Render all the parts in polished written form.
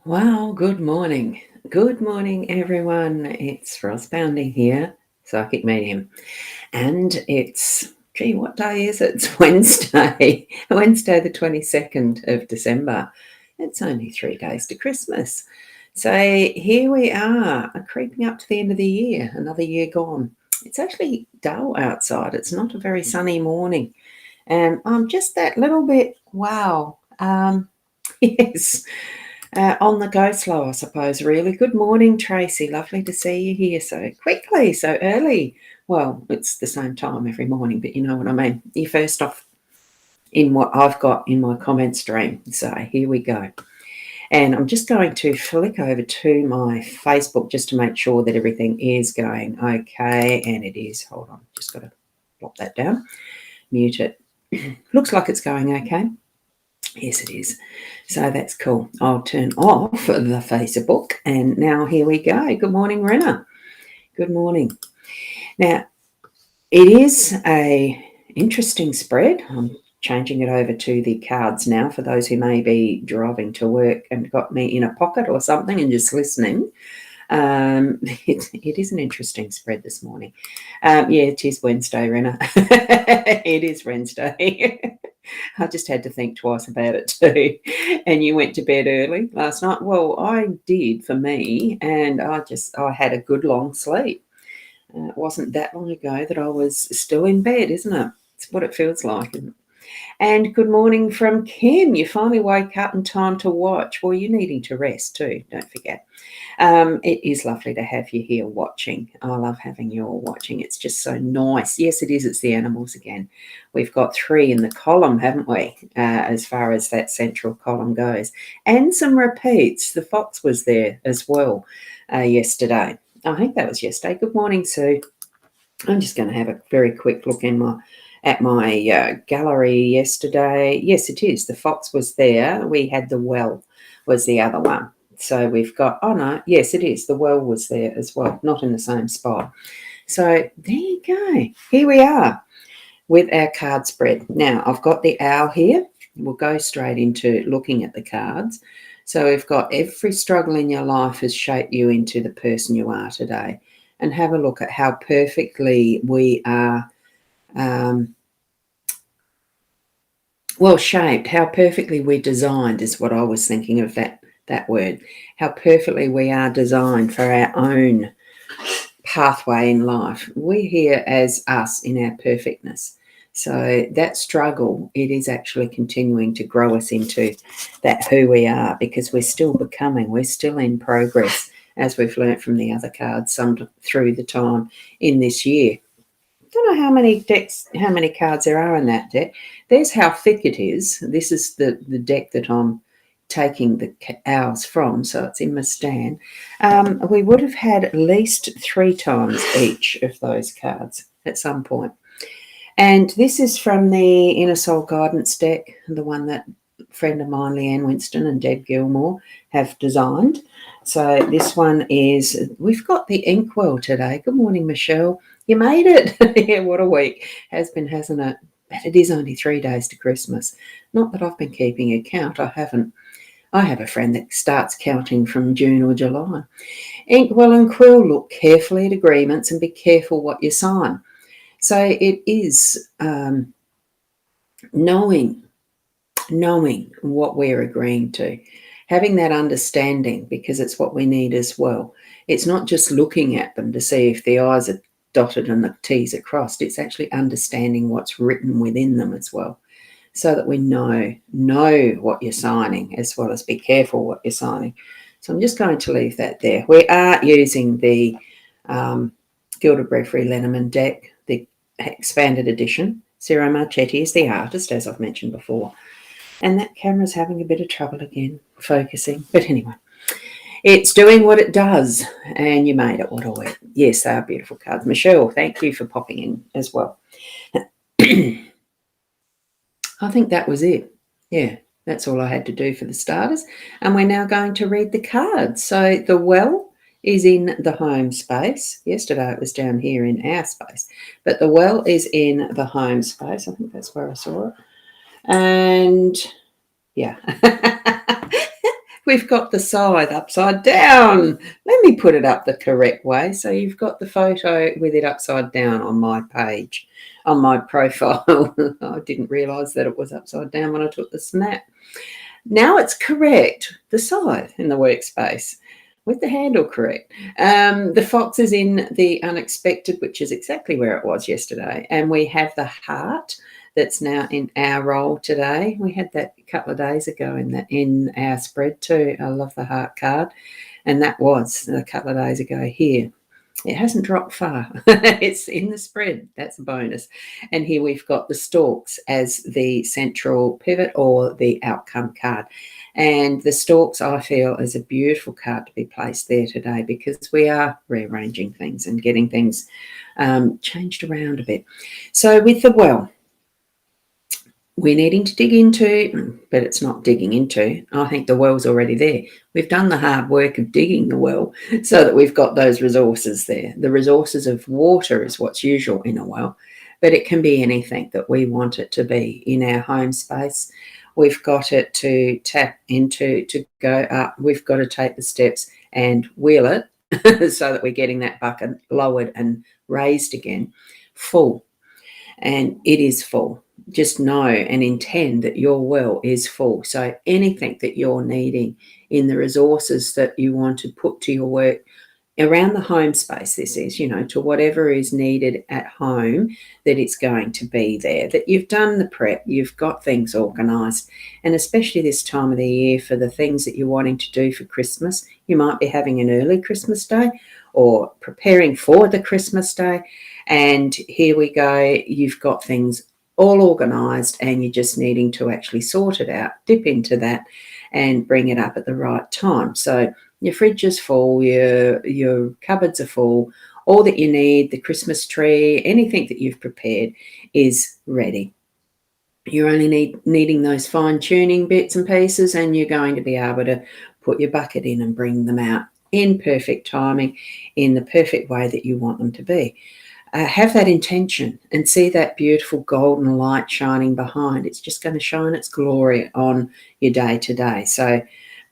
Well, good morning. Good morning, everyone. It's Boundy here, psychic medium. And what day is it? It's Wednesday, Wednesday the 22nd of December. It's only 3 days to Christmas. So here we are, creeping up to the end of the year, another year gone. It's actually dull outside. It's not a very sunny morning. And I'm just that little bit, wow. Yes. On the go slow, I suppose, really. Good morning, Tracy. Lovely to see you here so quickly, so early. Well, it's the same time every morning, but you know what I mean. You're first off in what I've got in my comment stream. So here we go. And I'm just going to flick over to my Facebook just to make sure that everything is going okay. And it is. Hold on. Just got to plop that down. Mute it. Looks like it's going okay. Yes, it is. So that's cool. I'll turn off the Facebook. And now here we go. Good morning, Renna. Good morning. Now, it is a interesting spread. I'm changing it over to the cards now for those who may be driving to work and got me in a pocket or something and just listening. It is an interesting spread this morning. Yeah, it is Wednesday, Renna. It is Wednesday. I just had to think twice about it too. And you went to bed early last night? Well, I did for me, and I had a good long sleep. It wasn't that long ago that I was still in bed, isn't it? It's what it feels like. And good morning from Kim. You finally woke up in time to watch. Well, you're needing to rest too, don't forget. It is lovely to have you here watching. I love having you all watching. It's just so nice. Yes, it is. It's the animals again. We've got 3 in the column, haven't we, as far as that central column goes. And some repeats. The fox was there as well yesterday. I think that was yesterday. Good morning, Sue. I'm just going to have a very quick look at my gallery yesterday. Yes, it is. The fox was there. We had the well was the other one. So we've got, oh no, yes, it is. The well was there as well, not in the same spot. So there you go. Here we are with our card spread. Now, I've got the owl here. We'll go straight into looking at the cards. So we've got every struggle in your life has shaped you into the person you are today. And have a look at how perfectly we are shaped, how perfectly we're designed is what I was thinking of that word, how perfectly we are designed for our own pathway in life. We're here as us in our perfectness. So that struggle, it is actually continuing to grow us into that who we are, because we're still becoming, we're still in progress, as we've learnt from the other cards some through the time in this year. I don't know how many cards there are in that deck. There's how thick it is. This is the deck that I'm taking the owls from, so it's in my stand. We would have had at least 3 times each of those cards at some point. And this is from the Inner Soul Guidance deck, the one that a friend of mine, Leanne Winston and Deb Gilmore, have designed. So this one is, we've got the inkwell today. Good morning, Michelle. You made it. Yeah, what a week. Has been, hasn't it? But it is only 3 days to Christmas. Not that I've been keeping a count. I haven't. I have a friend that starts counting from June or July. Inkwell and quill, look carefully at agreements and be careful what you sign. So it is knowing what we're agreeing to, having that understanding, because it's what we need as well. It's not just looking at them to see if the I's are dotted and the T's are crossed. It's actually understanding what's written within them as well, so that we know what you're signing, as well as be careful what you're signing. So I'm just going to leave that there. We are using the Gilded Referee LENORMAND deck, the expanded edition. Ciro Marchetti is the artist, as I've mentioned before. And that camera's having a bit of trouble again focusing. But anyway, it's doing what it does. And you made it. What a week. Yes, they are beautiful cards. Michelle, thank you for popping in as well. I think that was it. Yeah, that's all I had to do for the starters. And we're now going to read the cards. So the well is in the home space. Yesterday it was down here in our space. But the well is in the home space. I think that's where I saw it. And yeah, we've got the scythe upside down. Let me put it up the correct way. So you've got the photo with it upside down on my page, on my profile. I didn't realise that it was upside down when I took the snap. Now it's correct, the scythe in the workspace with the handle correct. The fox is in the unexpected, which is exactly where it was yesterday. And we have the heart that's now in our roll today. We had that a couple of days ago in our spread too. I love the heart card. And that was a couple of days ago here. It hasn't dropped far. It's in the spread. That's a bonus. And here we've got the stalks as the central pivot or the outcome card. And the stalks, I feel, is a beautiful card to be placed there today because we are rearranging things and getting things changed around a bit. So with the well, we're needing to dig into, but it's not digging into. I think the well's already there. We've done the hard work of digging the well so that we've got those resources there. The resources of water is what's usual in a well, but it can be anything that we want it to be in our home space. We've got it to tap into, to go up. We've got to take the steps and wheel it so that we're getting that bucket lowered and raised again, full. And it is full. Just know and intend that your well is full. So anything that you're needing in the resources that you want to put to your work around the home space, this is, to whatever is needed at home, that it's going to be there, that you've done the prep, you've got things organised. And especially this time of the year for the things that you're wanting to do for Christmas, you might be having an early Christmas day or preparing for the Christmas day. And here we go, you've got things all organised and you're just needing to actually sort it out, dip into that and bring it up at the right time. So your fridge is full, your cupboards are full, all that you need, the Christmas tree, anything that you've prepared is ready. You're only needing those fine-tuning bits and pieces, and you're going to be able to put your bucket in and bring them out in perfect timing, in the perfect way that you want them to be. Have that intention and see that beautiful golden light shining behind. It's just going to shine its glory on your day to day. So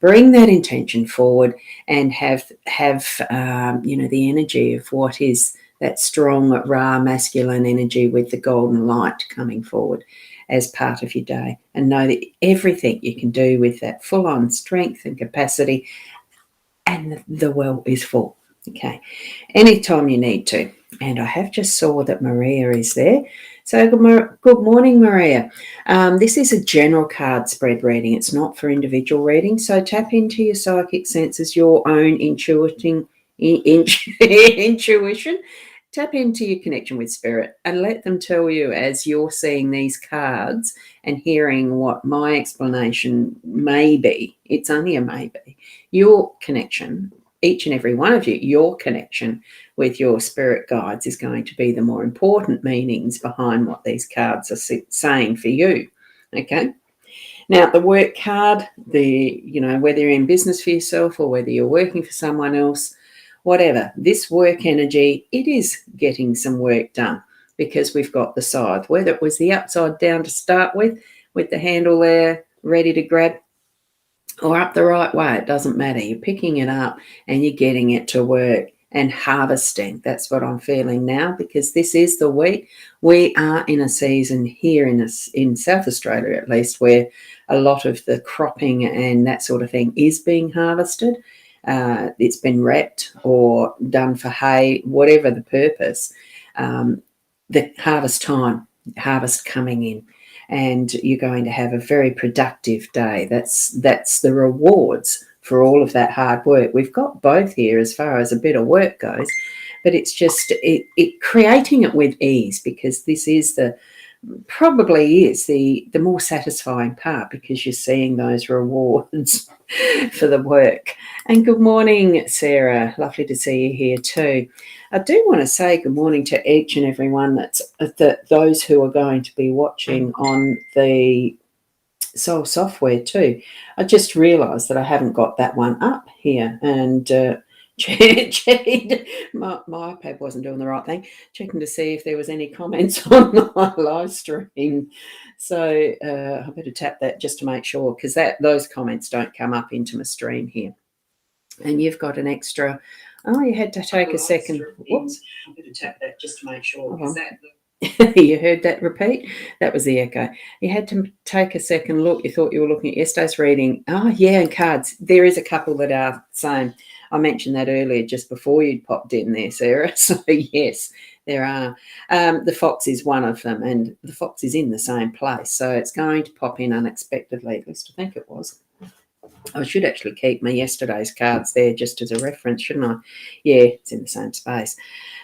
bring that intention forward and have the energy of what is that strong, raw, masculine energy with the golden light coming forward as part of your day. And know that everything you can do with that full-on strength and capacity, and the well is full. Okay, anytime you need to. And I have just saw that Maria is there. So good morning, Maria. This is a general card spread reading. It's not for individual reading. So tap into your psychic senses, your own intuition. Tap into your connection with spirit and let them tell you, as you're seeing these cards and hearing what my explanation may be, it's only a maybe, your connection, each and every one of you, your connection with your spirit guides is going to be the more important meanings behind what these cards are saying for you. Okay. Now, the work card, whether you're in business for yourself or whether you're working for someone else, whatever, this work energy, it is getting some work done because we've got the scythe, whether it was the upside down to start with the handle there ready to grab, or up the right way, it doesn't matter. You're picking it up and you're getting it to work and harvesting. That's what I'm feeling now, because this is the wheat. We are in a season here in South Australia, at least, where a lot of the cropping and that sort of thing is being harvested. It's been wrapped or done for hay, whatever the purpose. The harvest time, harvest coming in. And you're going to have a very productive day. That's the rewards for all of that hard work. We've got both here as far as a bit of work goes, but it's just it creating it with ease, because this is probably is the more satisfying part, because you're seeing those rewards for the work. And good morning, Sarah. Lovely to see you here too. I do want to say good morning to each and everyone those who are going to be watching on the Soul Software too. I just realised that I haven't got that one up here, and My iPad wasn't doing the right thing, checking to see if there was any comments on my live stream. So I better tap that just to make sure, because those comments don't come up into my stream here. And you've got an extra. Oh, you had to take a second. Whoops. I better tap that just to make sure. You heard that repeat? That was the echo. You had to take a second look. You thought you were looking at yesterday's reading. Oh, yeah, and cards. There is a couple that are the same. I mentioned that earlier just before you'd popped in there, Sarah. So, yes, there are. The fox is one of them, and the fox is in the same place. So it's going to pop in unexpectedly. At least I think it was. I should actually keep my yesterday's cards there just as a reference, shouldn't I? Yeah, it's in the same space.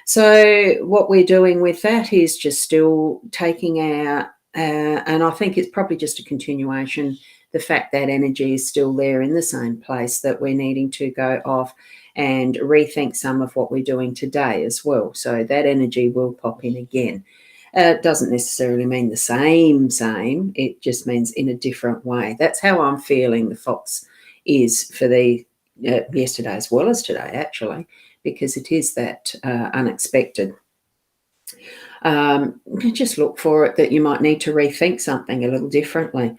So what we're doing with that is just still taking out, and I think it's probably just a continuation, the fact that energy is still there in the same place, that we're needing to go off and rethink some of what we're doing today as well. So that energy will pop in again. It doesn't necessarily mean the same. It just means in a different way. That's how I'm feeling the fox is for the yesterday as well as today, actually, because it is that unexpected. Just look for it that you might need to rethink something a little differently.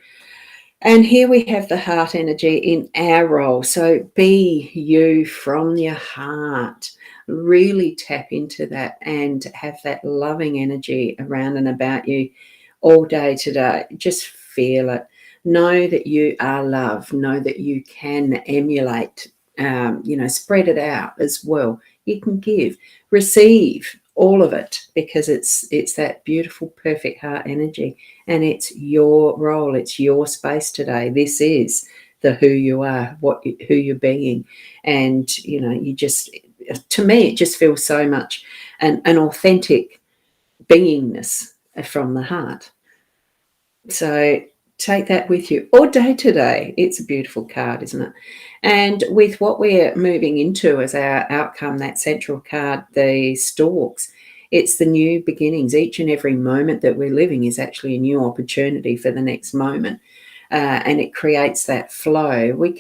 And here we have the heart energy in our role. So be you from your heart. Really tap into that and have that loving energy around and about you all day today. Just feel it. Know that you are love. Know that you can emulate, spread it out as well. You can give, receive all of it, because it's that beautiful, perfect heart energy, and it's your role. It's your space today. This is the who you are, who you're being, and you just. To me, it just feels so much an authentic beingness from the heart. So take that with you all day today. It's a beautiful card, isn't it? And with what we're moving into as our outcome, that central card, the storks, it's the new beginnings. Each and every moment that we're living is actually a new opportunity for the next moment. And it creates that flow.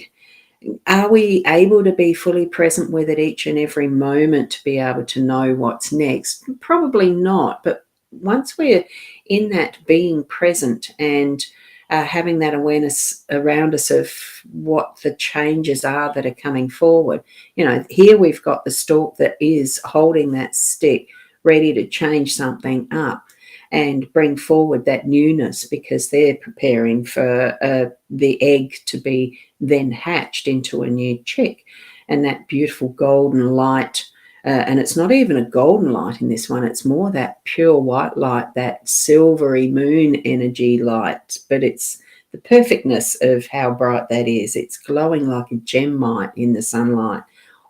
Are we able to be fully present with it each and every moment to be able to know what's next? Probably not. But once we're in that being present and having that awareness around us of what the changes are that are coming forward, here we've got the stork that is holding that stick, ready to change something up and bring forward that newness, because they're preparing for the egg to be then hatched into a new chick. And that beautiful golden light, and it's not even a golden light in this one, it's more that pure white light, that silvery moon energy light, but it's the perfectness of how bright that is. It's glowing like a gem might in the sunlight.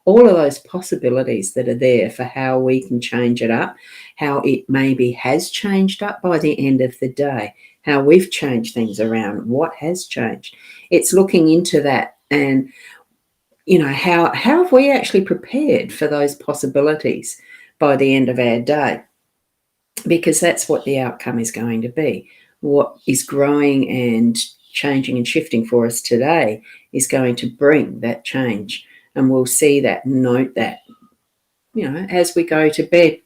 All of those possibilities that are there for how we can change it up, how it maybe has changed up by the end of the day, how we've changed things around, what has changed. It's looking into that and, how have we actually prepared for those possibilities by the end of our day? Because that's what the outcome is going to be. What is growing and changing and shifting for us today is going to bring that change. And we'll see that, note that, as we go to bed,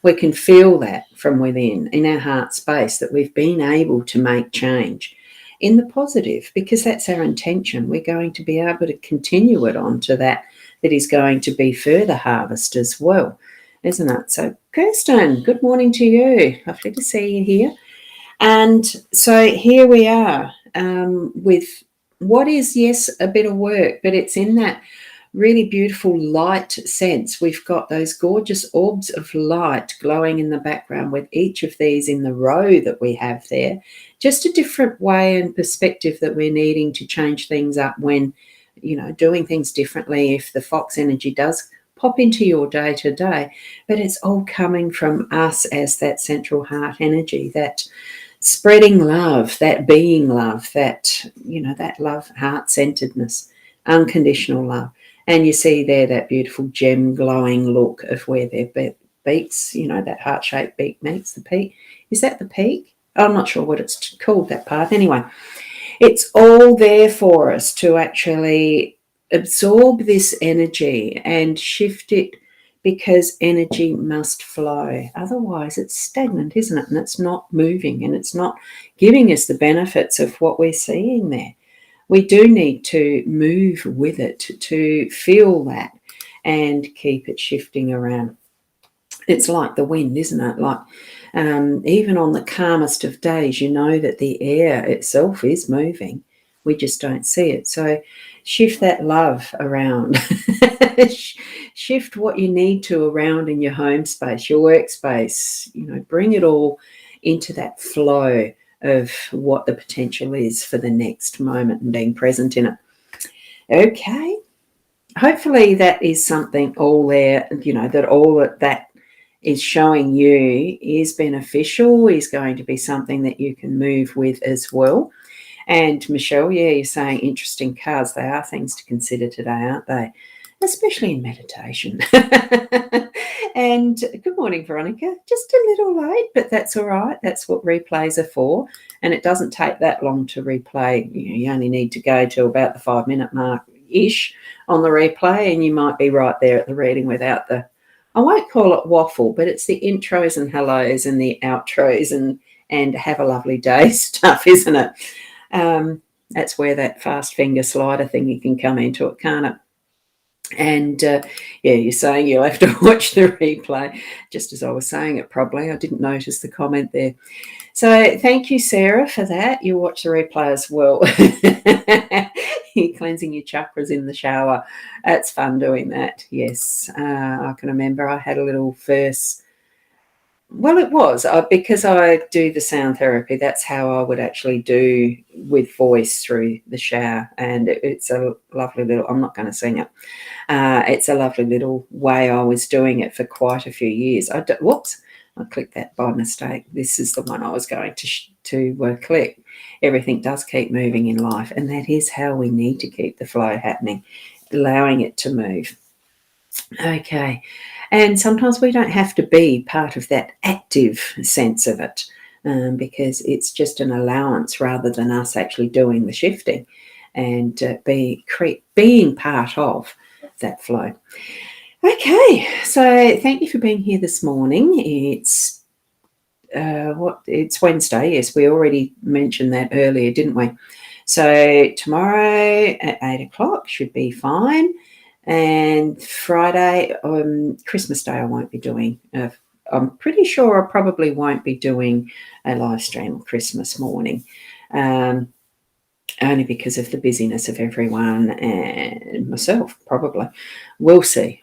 we can feel that from within, in our heart space, that we've been able to make change in the positive, because that's our intention. We're going to be able to continue it on to that is going to be further harvest as well, isn't it? So, Kirsten, good morning to you. Lovely to see you here. And so here we are with what is, yes, a bit of work, but it's in that really beautiful light sense. We've got those gorgeous orbs of light glowing in the background with each of these in the row that we have there. Just a different way and perspective that we're needing to change things up when, doing things differently. If the fox energy does pop into your day to day, but it's all coming from us as that central heart energy, that spreading love, that being love, that, that love, heart-centeredness, unconditional love. And you see there that beautiful gem glowing look of where their beaks, that heart-shaped beak meets the peak. Is that the peak? I'm not sure what it's called, that part. Anyway, it's all there for us to actually absorb this energy and shift it, because energy must flow. Otherwise, it's stagnant, isn't it? And it's not moving, and it's not giving us the benefits of what we're seeing there. We do need to move with it to feel that and keep it shifting around. It's like the wind, isn't it? Like even on the calmest of days, you know that the air itself is moving. We just don't see it. So shift that love around. Shift what you need to around in your home space, your workspace. Bring it all into that flow of what the potential is for the next moment and being present in it. Okay. Hopefully that is something all there, that all that is showing you is beneficial, is going to be something that you can move with as well. And Michelle, you're saying interesting cards. They are things to consider today, aren't they? Especially in meditation. And good morning, Veronica. Just a little late, but that's all right. That's what replays are for. And it doesn't take that long to replay. You only need to go to about the 5-minute mark-ish on the replay, and you might be right there at the reading without the, I won't call it waffle, but it's the intros and hellos and the outros and have a lovely day stuff, isn't it? That's where that fast finger slider thing, you can come into it, can't it? And you're saying you'll have to watch the replay. Just as I was saying it, probably I didn't notice the comment there. So thank you, Sarah, for that. You watch the replay as well. You're cleansing your chakras in the shower. It's fun doing that. Yes, I can remember I had a little verse. Well, it was because I do the sound therapy. That's how I would actually do with voice through the shower. And it's a lovely little, I'm not going to sing it. It's a lovely little way I was doing it for quite a few years. Whoops, I clicked that by mistake. This is the one I was going to click. Everything does keep moving in life, and that is how we need to keep the flow happening, allowing it to move. Okay, and sometimes we don't have to be part of that active sense of it, because it's just an allowance rather than us actually doing the shifting and being part of that flow. Okay, so thank you for being here this morning. It's Wednesday. Yes, we already mentioned that earlier, didn't we? So tomorrow at 8 o'clock should be fine. And Friday, Christmas Day, I won't be doing. I'm pretty sure I probably won't be doing a live stream on Christmas morning, only because of the busyness of everyone and myself, probably. We'll see.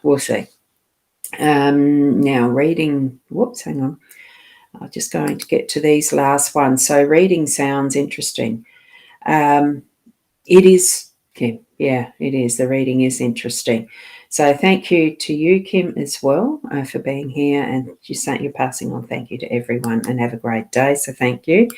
Now, reading, hang on. I'm just going to get to these last ones. So reading sounds interesting. It is. Yeah, it is. The reading is interesting. So thank you to you, Kim, as well, for being here. And you're passing on thank you to everyone, and have a great day. So thank you.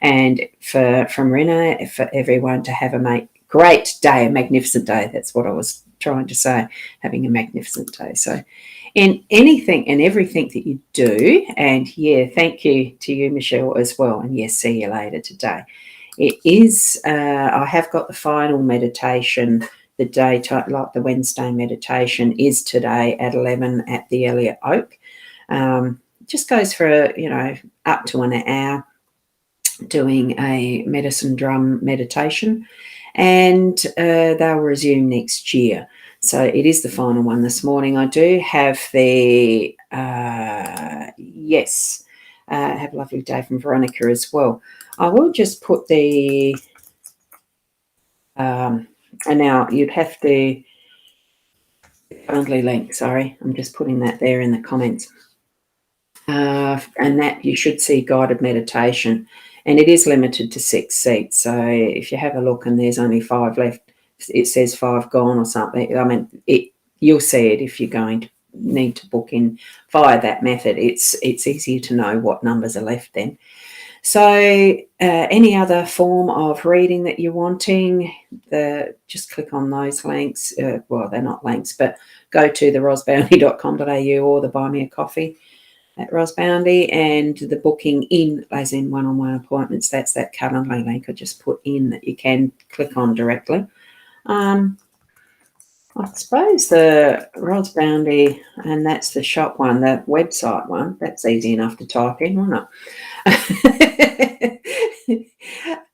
And from Rena, for everyone to have a great day, a magnificent day. That's what I was trying to say, having a magnificent day. So in anything and everything that you do, and thank you to you, Michelle, as well. And see you later today. It is, I have got the final meditation, the day, like the Wednesday meditation, is today at 11 at the Elliott Oak. Just goes for, up to an hour, doing a medicine drum meditation, and they'll resume next year. So it is the final one this morning. I do have the, have a lovely day from Veronica as well. I will just put the, and now you'd have to, Boundy link, sorry, I'm just putting that there in the comments. And that you should see guided meditation, and it is limited to 6 seats. So if you have a look and there's only 5 left, it says 5 gone or something. I mean, you'll see it if you're going to need to book in via that method. It's easier to know what numbers are left then. So any other form of reading that you're wanting, just click on those links. Well, they're not links, but go to the rosboundy.com.au or the Buy Me a Coffee at Rosboundy, and the booking in, as in one-on-one appointments, that's that Calendly link I just put in that you can click on directly. I suppose the rosboundy, and that's the shop one, the website one, that's easy enough to type in, wasn't it?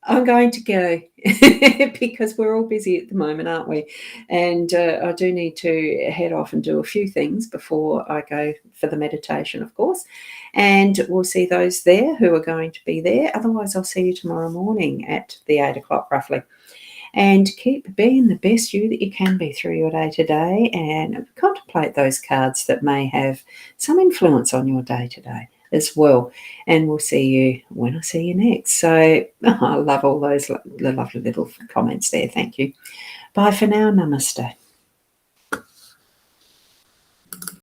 I'm going to go because we're all busy at the moment, aren't we? And I do need to head off and do a few things before I go for the meditation, of course. And we'll see those there who are going to be there. Otherwise, I'll see you tomorrow morning at the 8 o'clock roughly. And keep being the best you that you can be through your day to day, and contemplate those cards that may have some influence on your day to day as well. And we'll see you when I see you next. So I love all those lovely little comments there. Thank you. Bye for now. Namaste.